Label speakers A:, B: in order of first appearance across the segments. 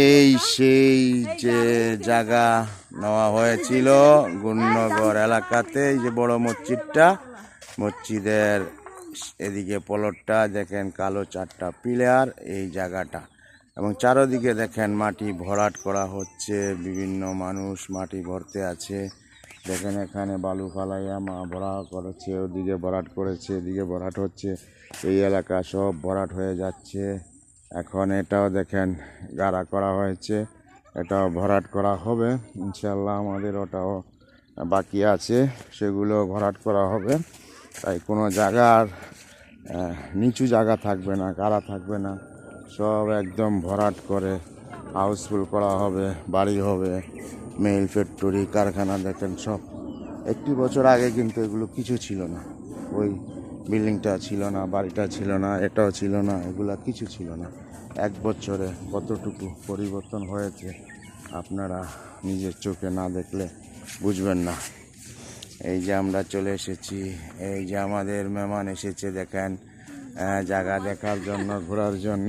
A: এই সেই যে জায়গা নেওয়া হয়েছিল গুণনগর এলাকাতে, এই যে বড় মসজিদটা, মসজিদের এদিকে পলটটা দেখেন, কালো 4টা পিলার এই জায়গাটা, এবং চারদিকে দেখেন মাটি ভরাট করা হচ্ছে, বিভিন্ন মানুষ মাটি ভরতে আছে। দেখেন এখানে বালু ফালাইয়া মা ভরা করেছে, ওদিকে ভরাট করেছে, এদিকে ভরাট হচ্ছে, এই এলাকা সব ভরাট হয়ে যাচ্ছে। এখন এটাও দেখেন গাড়া করা হয়েছে, এটাও ভরাট করা হবে ইনশাল্লাহ। আমাদের ওটাও বাকি আছে, সেগুলো ভরাট করা হবে। তাই কোনো জায়গার নিচু জায়গা থাকবে না, গাড়া থাকবে না, সব একদম ভরাট করে হাউসফুল করা হবে, বাড়ি হবে, মিল ফ্যাক্টরি কারখানা দেখেন সব। 1 বছর আগে কিন্তু এগুলো কিছু ছিল না, ওই বিল্ডিংটা ছিল না, বাড়িটা ছিল না, এটাও ছিল না, এগুলা কিছু ছিল না। 1 বছরে কতটুকু পরিবর্তন হয়েছে আপনারা নিজের চোখে না দেখলে বুঝবেন না। এই যে আমরা চলে এসেছি, এই যে আমাদের মেহমান এসেছে দেখেন, জায়গা দেখার জন্য, ঘোরার জন্য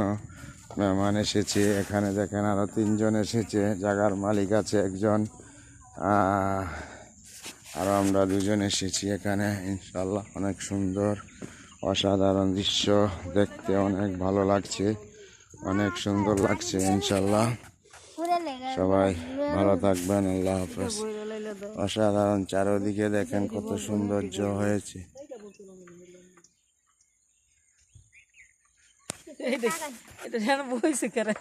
A: মেহমান এসেছে। এখানে দেখেন আরও 3 জন এসেছে, জায়গার মালিক আছে একজন, আর আমরা 2 জন এসেছি এখানে। ইনশাল্লাহ অনেক সুন্দর অসাধারণ দৃশ্য, দেখতে অনেক ভালো লাগছে, অনেক সুন্দর লাগছে। ইনশাল্লাহ সবাই ভালো থাকবেন, আল্লাহ হাফেজ। অসাধারণ চারদিকে দেখেন কত সৌন্দর্য হয়েছে।
B: এটা বইছে করে